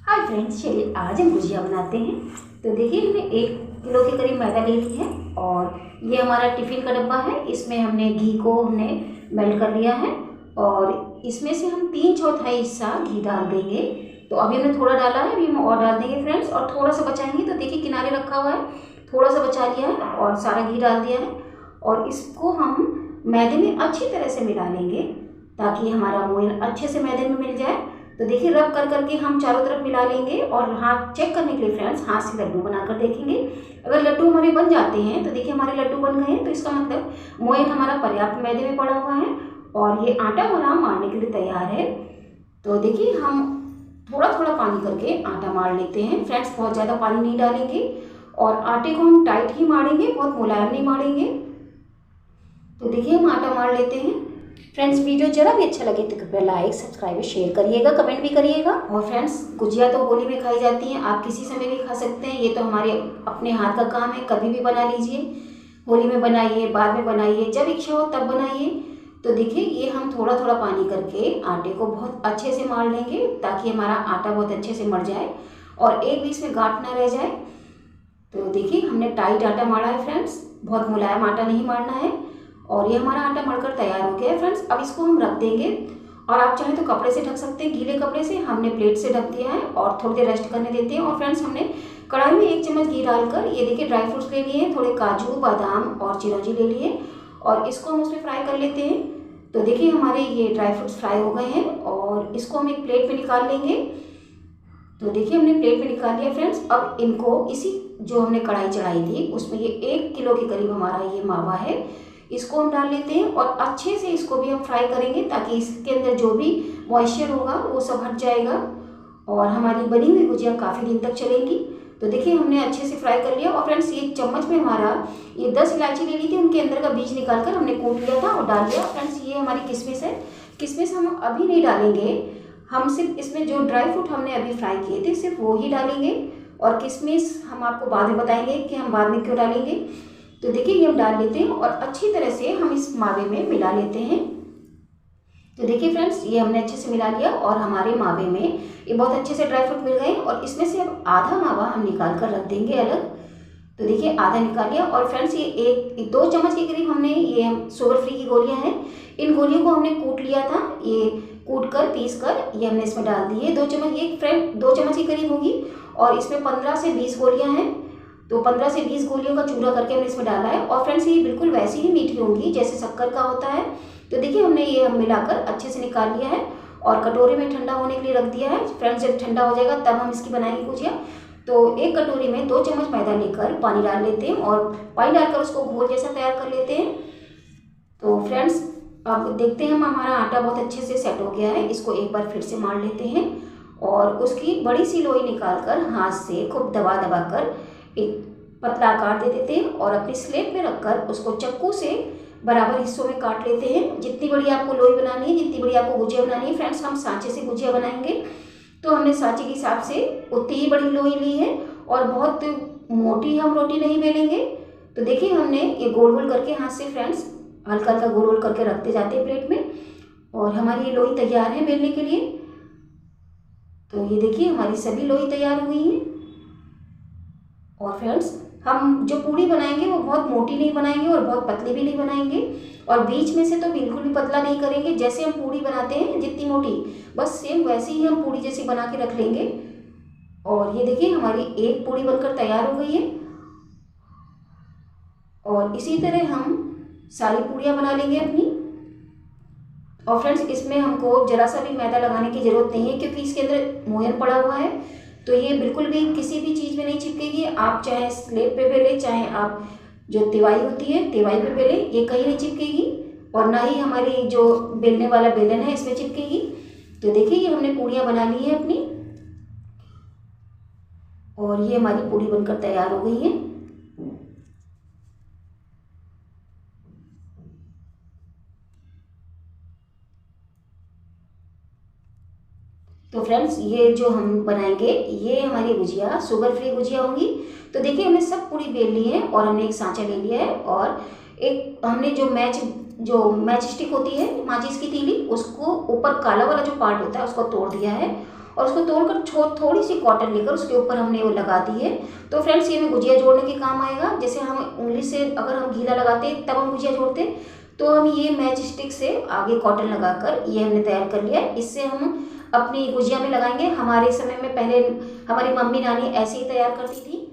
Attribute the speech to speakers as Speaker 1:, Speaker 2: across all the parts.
Speaker 1: Hi friends, चलिए आज हम गुजिया बनाते हैं। तो देखिए हमने 1 किलो के करीब मैदा ले ली है और ये हमारा टिफ़िन का डब्बा है। इसमें हमने घी को मेल्ट कर लिया है और इसमें से हम 3/4 हिस्सा घी डाल देंगे। तो अभी हमने थोड़ा डाला है, अभी हम और डाल देंगे फ्रेंड्स, और थोड़ा सा बचाएंगे। तो देखिए किनारे रखा हुआ है, थोड़ा सा बचा लिया है और सारा घी डाल दिया है। और इसको हम मैदे में अच्छी तरह से मिला लेंगे ताकि हमारा मोयन अच्छे से मैदे में मिल जाए। तो देखिए रब कर करके हम चारों तरफ मिला लेंगे और हाथ चेक करने के लिए फ्रेंड्स हाथ से लड्डू बनाकर देखेंगे। अगर लड्डू हमारे बन जाते हैं तो देखिए हमारे लड्डू बन गए हैं, तो इसका मतलब मोयन हमारा पर्याप्त मैदे में पड़ा हुआ है और ये आटा हमारा मारने के लिए तैयार है। तो देखिए हम थोड़ा थोड़ा पानी करके आटा मार लेते हैं फ्रेंड्स, बहुत ज़्यादा पानी नहीं डालेंगे और आटे को हम टाइट ही मारेंगे, बहुत मुलायम नहीं मारेंगे। तो देखिए हम आटा मार लेते हैं फ्रेंड्स। वीडियो जरा भी अच्छा लगे तो कृपया लाइक सब्सक्राइब शेयर करिएगा, कमेंट भी करिएगा। और फ्रेंड्स गुजिया तो होली में खाई जाती हैं, आप किसी समय भी खा सकते हैं। ये तो हमारे अपने हाथ का काम है, कभी भी बना लीजिए। होली में बनाइए, बाद में बनाइए, जब इच्छा हो तब बनाइए। तो देखिए ये हम थोड़ा थोड़ा पानी करके आटे को बहुत अच्छे से मार लेंगे ताकि हमारा आटा बहुत अच्छे से मर जाए और एक भी इसमें गांठ ना रह जाए। तो देखिए हमने टाइट आटा मारा है फ्रेंड्स, बहुत मुलायम आटा नहीं मारना है। और ये हमारा आटा मलकर तैयार हो गया है फ्रेंड्स। अब इसको हम रख देंगे और आप चाहें तो कपड़े से ढक सकते हैं, गीले कपड़े से। हमने प्लेट से ढक दिया है और थोड़ी देर रेस्ट करने देते हैं। और फ्रेंड्स हमने कढ़ाई में 1 चम्मच घी डालकर ये देखिए ड्राई फ्रूट्स ले लिए हैं, थोड़े काजू बादाम और चिरौंजी ले लिए और इसको हम उसमें फ्राई कर लेते हैं। तो देखिए हमारे ये ड्राई फ्रूट्स फ्राई हो गए हैं और इसको हम एक प्लेट में निकाल लेंगे। तो देखिए हमने प्लेट में निकाल लिया फ्रेंड्स। अब इनको इसी जो हमने कढ़ाई चढ़ाई थी उसमें ये 1 किलो के करीब हमारा ये मावा है, इसको हम डाल लेते हैं और अच्छे से इसको भी हम फ्राई करेंगे ताकि इसके अंदर जो भी मॉइस्चर होगा वो सब हट जाएगा और हमारी बनी हुई गुजिया काफ़ी दिन तक चलेंगी। तो देखिए हमने अच्छे से फ्राई कर लिया। और फ्रेंड्स ये चम्मच में हमारा ये 10 इलायची ले ली थी, उनके अंदर का बीज निकालकर हमने कूट लिया था और डाल दिया। फ्रेंड्स ये हमारी किशमिश है, किशमिश हम अभी नहीं डालेंगे, हम सिर्फ इसमें जो ड्राई फ्रूट हमने अभी फ्राई किए थे सिर्फ वो ही डालेंगे और किशमिश हम आपको बाद में बताएंगे कि हम बाद में क्यों डालेंगे। तो देखिए ये हम डाल लेते हैं और अच्छी तरह से हम इस मावे में मिला लेते हैं। तो देखिए फ्रेंड्स ये हमने अच्छे से मिला लिया और हमारे मावे में ये बहुत अच्छे से ड्राई फ्रूट मिल गए और इसमें से अब आधा मावा हम निकाल कर रख देंगे अलग। तो देखिए आधा निकाल लिया। और फ्रेंड्स ये 2 चम्मच के करीब हमने ये शुगर फ्री की गोलियां हैं, इन गोलियों को हमने कूट लिया था, ये कूट कर पीस कर ये हमने इसमें डाल दी है। 2 चम्मच, ये फ्रेंड 2 चम्मच के करीब होगी और इसमें 15 से 20 गोलियाँ हैं। तो 15 से 20 गोलियों का चूरा करके हमने इसमें डाला है और फ्रेंड्स ये बिल्कुल वैसी ही मीठी होंगी जैसे शक्कर का होता है। तो देखिए हमने ये मिलाकर अच्छे से निकाल लिया है और कटोरे में ठंडा होने के लिए रख दिया है। फ्रेंड्स जब ठंडा हो जाएगा तब हम इसकी बनाएंगे गुजिया। तो एक कटोरी में 2 चम्मच मैदा लेकर पानी डाल लेते हैं और पानी डालकर उसको घोल जैसा तैयार कर लेते हैं। तो फ्रेंड्स अब देखते हैं हम हमारा आटा बहुत अच्छे से सेट हो गया है, इसको एक बार फिर से मार लेते हैं और उसकी बड़ी सी लोई निकाल कर हाथ से खूब दबा दबा कर एक पतला आकार दे देते हैं और अपनी स्लेट में रखकर उसको चाकू से बराबर हिस्सों में काट लेते हैं। जितनी बड़ी आपको लोई बनानी है, जितनी बड़ी आपको गुजिया बनानी है, फ्रेंड्स हम सांचे से गुजिया बनाएंगे तो हमने सांचे के हिसाब से उतनी ही बड़ी लोई ली है और बहुत मोटी हम रोटी नहीं बेलेंगे। तो देखिए हमने ये गोल गोल करके हाथ से फ्रेंड्स हल्का हल्का गोल गोल करके रखते जाते हैं प्लेट में और हमारी ये लोई तैयार है बेलने के लिए। तो ये देखिए हमारी सभी लोई तैयार हुई है। और फ्रेंड्स हम जो पूड़ी बनाएंगे वो बहुत मोटी नहीं बनाएंगे और बहुत पतली भी नहीं बनाएंगे और बीच में से तो बिल्कुल भी पतला नहीं करेंगे। जैसे हम पूड़ी बनाते हैं जितनी मोटी, बस सेम वैसे ही हम पूड़ी जैसी बना के रख लेंगे। और ये देखिए हमारी एक पूड़ी बनकर तैयार हो गई है और इसी तरह हम सारी पूड़ियाँ बना लेंगे अपनी। और फ्रेंड्स इसमें हमको जरा सा भी मैदा लगाने की ज़रूरत नहीं है क्योंकि इसके अंदर मोयन पड़ा हुआ है, तो ये बिल्कुल भी किसी भी चीज़ में नहीं चिपकेगी। आप चाहे स्लेब पे बेले, चाहे आप जो तिवाई होती है तिवाई पे बेले, ये कहीं नहीं चिपकेगी और ना ही हमारी जो बेलने वाला बेलन है इसमें चिपकेगी। तो देखिए ये हमने पूड़ियाँ बना ली है अपनी और ये हमारी पूड़ी बनकर तैयार हो गई है। तो फ्रेंड्स ये जो हम बनाएंगे ये हमारी गुजिया शुगर फ्री गुजिया होंगी। तो देखिए हमने सब पूरी बेल ली है और हमने एक सांचा ले लिया है और एक हमने जो मैच स्टिक होती है, माचिस की तीली, उसको ऊपर काला वाला जो पार्ट होता है उसको तोड़ दिया है और उसको तोड़कर थोड़ी सी कॉटन लेकर उसके ऊपर हमने वो लगा दी है। तो फ्रेंड्स ये हमें गुजिया जोड़ने के काम आएगा। जैसे हम उंगली से अगर हम गीला लगाते तब हम गुजिया जोड़ते, तो हम ये मैच स्टिक से आगे कॉटन लगाकर ये हमने तैयार कर लिया। इससे हम अपनी गुजिया में लगाएंगे। हमारे समय में पहले हमारी मम्मी नानी ऐसे ही तैयार करती थी,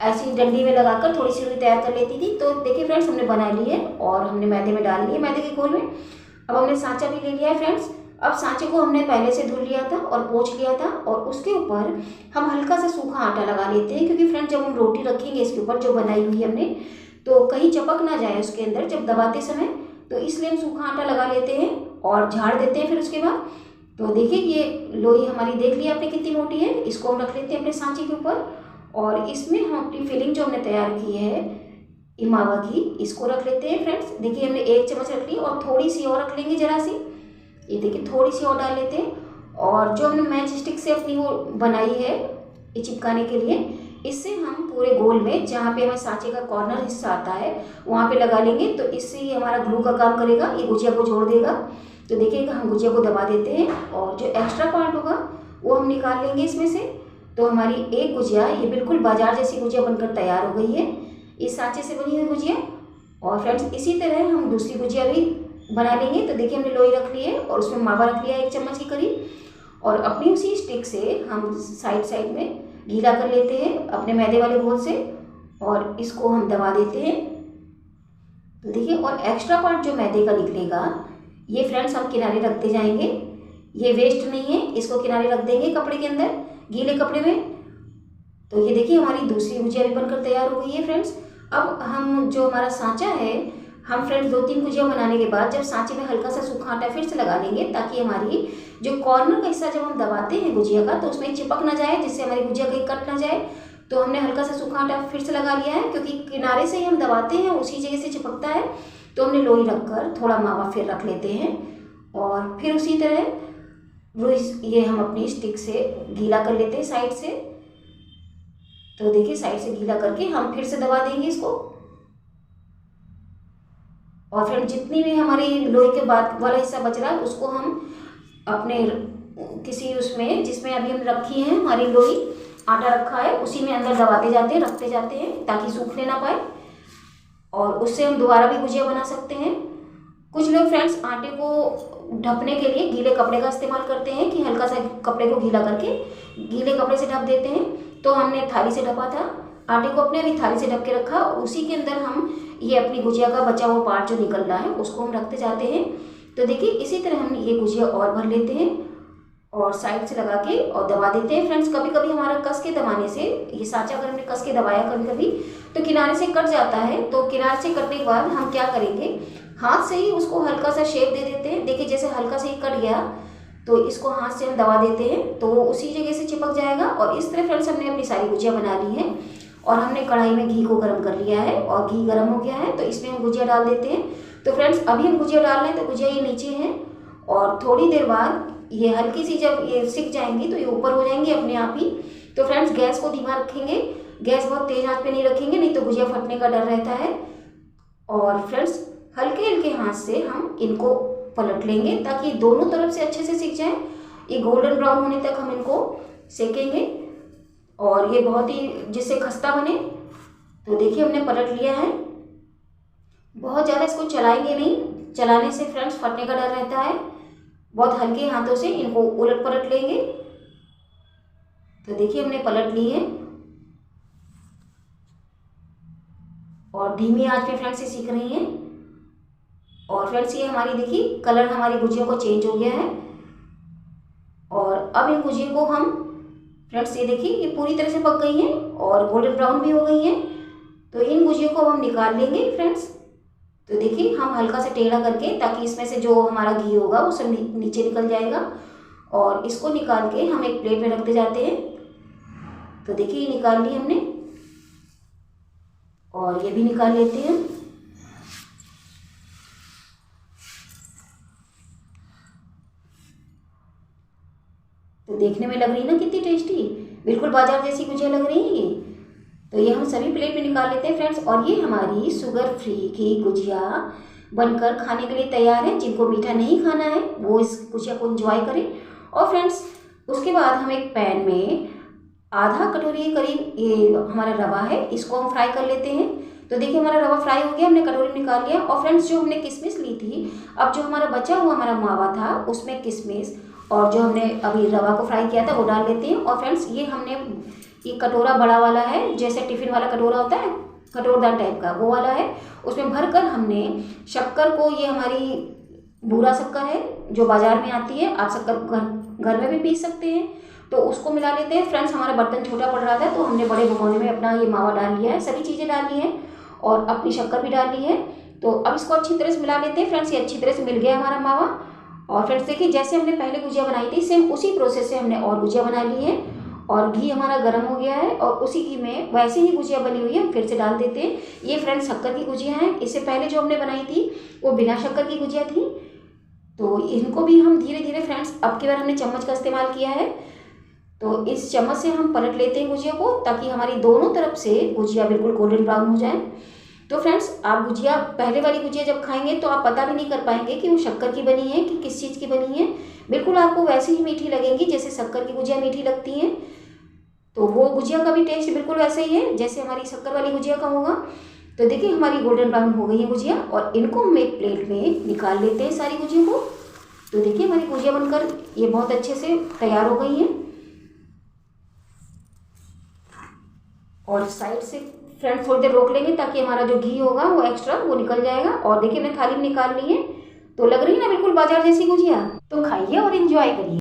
Speaker 1: ऐसी डंडी में लगाकर थोड़ी सी रुई तैयार कर लेती थी। तो देखिए फ्रेंड्स हमने बना ली है और हमने मैदे में डाल लिए, मैदे के घोल में। अब हमने सांचा भी ले लिया है फ्रेंड्स। अब सांचे को हमने पहले से धुल लिया था और पोंछ लिया था, और उसके ऊपर हम हल्का सा सूखा आटा लगा लेते हैं, क्योंकि फ्रेंड्स जब हम रोटी रखेंगे इसके ऊपर जो बनाई हुई है हमने, तो कहीं चिपक ना जाए उसके अंदर जब दबाते समय, तो इसलिए हम सूखा आटा लगा लेते हैं और झाड़ देते हैं। फिर उसके बाद तो देखिए ये लोई हमारी देख ली आपने कितनी मोटी है। इसको हम रख लेते हैं अपने सांचे के ऊपर, और इसमें हम अपनी फिलिंग जो हमने तैयार की है इमावा की, इसको रख लेते हैं फ्रेंड्स। देखिए हमने 1 चम्मच रख ली और थोड़ी सी और रख लेंगे जरा सी, ये देखिए थोड़ी सी और डाल लेते हैं। और जो हमने मैच स्टिक से अपनी वो बनाई है ये चिपकाने के लिए, इससे हम पूरे गोल में जहाँ पे हमें सांचे का कॉर्नर हिस्सा आता है वहाँ पे लगा लेंगे। तो इससे ये हमारा ग्लू का काम करेगा, ये गुजिया को जोड़ देगा। तो देखिएगा हम गुजिया को दबा देते हैं और जो एक्स्ट्रा पार्ट होगा वो हम निकाल लेंगे इसमें से। तो हमारी एक गुजिया ये बिल्कुल बाजार जैसी गुजिया बनकर तैयार हो गई है, इस सांचे से बनी हुई गुजिया। और फ्रेंड्स इसी तरह हम दूसरी गुजिया भी बना लेंगे। तो देखिए हमने लोई रख ली है और उसमें मावा रख लिया 1 चम्मच के करीब, और अपनी उसी स्टिक से हम साइड में गीला कर लेते हैं अपने मैदे वाले घोल से, और इसको हम दबा देते हैं। तो देखिए और एक्स्ट्रा पार्ट जो मैदे का निकलेगा ये फ्रेंड्स हम किनारे रखते जाएंगे, ये वेस्ट नहीं है, इसको किनारे रख देंगे कपड़े के अंदर, गीले कपड़े में। तो ये देखिए हमारी दूसरी गुजिया भी बनकर तैयार हो गई है फ्रेंड्स। अब हम जो हमारा सांचा है, हम फ्रेंड्स 2-3 गुजिया बनाने के बाद जब सांचे में हल्का सा सूखा आटा फिर से लगा लेंगे, ताकि हमारी जो कॉर्नर का हिस्सा जब हम दबाते हैं गुजिया का तो उसमें चिपक ना जाए, जिससे हमारी गुजिया कहीं कट ना जाए। तो हमने हल्का सा सूखा आटा फिर से लगा लिया है, क्योंकि किनारे से ही हम दबाते हैं उसी जगह से चिपकता है। तो हमने लोई रखकर थोड़ा मावा फिर रख लेते हैं, और फिर उसी तरह ये हम अपनी स्टिक से गीला कर लेते हैं साइड से। तो देखिए साइड से गीला करके हम फिर से दबा देंगे इसको। और फिर जितनी भी हमारी लोई के बाद वाला हिस्सा बच रहा है उसको हम अपने किसी उसमें जिसमें अभी हम रखी है हमारी लोई, आटा रखा है उसी में अंदर दबाते जाते हैं, रखते जाते हैं, ताकि सूखने ना पाए। और उससे हम दोबारा भी गुजिया बना सकते हैं। कुछ लोग फ्रेंड्स आटे को ढकने के लिए गीले कपड़े का इस्तेमाल करते हैं, कि हल्का सा कपड़े को गीला करके गीले कपड़े से ढक देते हैं। तो हमने थाली से ढका था आटे को, अपने अभी थाली से ढक के रखा, और उसी के अंदर हम ये अपनी गुजिया का बचा हुआ पार्ट जो निकल रहा है उसको हम रखते जाते हैं। तो देखिए इसी तरह हम ये गुजिया और भर लेते हैं और साइड से लगा के और दबा देते हैं फ्रेंड्स। कभी कभी हमारा कस के दबाने से, ये सांचा अगर हमने कस के दबाया कभी कभी तो किनारे से कट जाता है। तो किनारे से कटने के बाद हम क्या करेंगे, हाथ से ही उसको हल्का सा शेप दे देते हैं। देखिए जैसे हल्का से ही कट गया तो इसको हाथ से हम दबा देते हैं, तो वो उसी जगह से चिपक जाएगा। और इस तरह फ्रेंड्स हमने अपनी सारी गुजिया बना ली है, और हमने कढ़ाई में घी को गर्म कर लिया है, और घी गर्म हो गया है तो इसमें हम गुजिया डाल देते हैं। तो फ्रेंड्स अभी हम गुजिया डाल रहे हैं, तो गुजिया ये नीचे है, और थोड़ी देर बाद ये हल्की सी जब ये सिक जाएंगी तो ये ऊपर हो जाएंगी अपने आप ही। तो फ्रेंड्स गैस को धीमा रखेंगे, गैस बहुत तेज आंच पे नहीं रखेंगे, नहीं तो गुजिया फटने का डर रहता है। और फ्रेंड्स हल्के हल्के हाथ से हम इनको पलट लेंगे, ताकि दोनों तरफ से अच्छे से सिक जाए। ये गोल्डन ब्राउन होने तक हम इनको सेकेंगे, और ये बहुत ही जिससे खस्ता बने। तो देखिए हमने पलट लिया है। बहुत ज़्यादा इसको चलाएंगे नहीं, चलाने से फ्रेंड्स फटने का डर रहता है। बहुत हल्के हाथों से इनको उलट पलट लेंगे। तो देखिए हमने पलट ली है, और धीमी आंच पे फ्रेंड्स ये सीख रही हैं। और फ्रेंड्स ये हमारी देखिए कलर हमारी गुजिया को चेंज हो गया है। और अब इन गुजिया को हम फ्रेंड्स ये देखिए ये पूरी तरह से पक गई हैं और गोल्डन ब्राउन भी हो गई हैं। तो इन गुजिया को अब हम निकाल लेंगे फ्रेंड्स। तो देखिए हम हल्का से टेढ़ा करके, ताकि इसमें से जो हमारा घी होगा वो सब नीचे निकल जाएगा, और इसको निकाल के हम एक प्लेट में रखते जाते हैं। तो देखिए ये निकाल ली हमने, और ये भी निकाल लेते हैं। तो देखने में लग रही है ना कितनी टेस्टी, बिल्कुल बाजार जैसी गुजिया लग रही है ये। तो ये हम सभी प्लेट में निकाल लेते हैं फ्रेंड्स। और ये हमारी शुगर फ्री की गुजिया बनकर खाने के लिए तैयार है। जिनको मीठा नहीं खाना है वो इस गुजिया को एंजॉय करें। और फ्रेंड्स उसके बाद हम एक पैन में आधा कटोरी के करीब ये हमारा रवा है, इसको हम फ्राई कर लेते हैं। तो देखिए हमारा रवा फ्राई हो गया, हमने कटोरी में निकाल लिया। और फ्रेंड्स जो हमने किशमिश ली थी, अब जो हमारा बचा हुआ हमारा मावा था उसमें किशमिश और जो हमने अभी रवा को फ्राई किया था वो डाल लेते हैं। और फ्रेंड्स ये कटोरा बड़ा वाला है, जैसे टिफ़िन वाला कटोरा होता है, कटोरदार टाइप का वो वाला है। उसमें भरकर हमने शक्कर को, ये हमारी बूरा शक्कर है जो बाज़ार में आती है, आप शक्कर घर में भी पीस सकते हैं, तो उसको मिला लेते हैं। फ्रेंड्स हमारा बर्तन छोटा पड़ रहा था तो हमने बड़े भगोने में अपना ये मावा डाल लिया है, सभी चीज़ें डाल ली हैं और अपनी शक्कर भी डाल ली है। तो अब इसको अच्छी तरह से मिला लेते हैं। फ्रेंड्स ये अच्छी तरह से मिल गया हमारा मावा। और फ्रेंड्स देखिए जैसे हमने पहले गुजिया बनाई थी सेम उसी प्रोसेस से हमने और गुजिया बना ली है। और घी हमारा गर्म हो गया है और उसी घी में वैसे ही गुजिया बनी हुई है, हम फिर से डाल देते हैं। ये फ्रेंड्स शक्कर की गुजिया हैं, इससे पहले जो हमने बनाई थी वो बिना शक्कर की गुजिया थी। तो इनको भी हम धीरे धीरे फ्रेंड्स, अब की बार हमने चम्मच का इस्तेमाल किया है, तो इस चम्मच से हम पलट लेते हैं गुजिया को, ताकि हमारी दोनों तरफ से गुजिया बिल्कुल गोल्डन ब्राउन हो जाए। तो फ्रेंड्स आप गुजिया, पहले वाली गुजिया जब खाएंगे तो आप पता भी नहीं कर पाएंगे कि वो शक्कर की बनी है कि किस चीज़ की बनी है। बिल्कुल आपको वैसे ही मीठी लगेंगी जैसे शक्कर की गुजिया मीठी लगती हैं। तो वो गुजिया का भी टेस्ट बिल्कुल वैसे ही है जैसे हमारी शक्कर वाली गुजिया का होगा। तो देखिए हमारी गोल्डन ब्राउन हो गई है गुजिया और इनको हम एक प्लेट में निकाल लेते हैं सारी गुजिया को। तो देखिए हमारी गुजिया बनकर ये बहुत अच्छे से तैयार हो गई है। और साइड से फ्रेंड्स थोड़ी देर रोक लेंगे ताकि हमारा जो घी होगा वो एक्स्ट्रा वो निकल जाएगा। और देखिए हमने थाली में निकाल ली है, तो लग रही है ना बिल्कुल बाजार जैसी गुजिया। तो खाइए और एंजॉय करिए।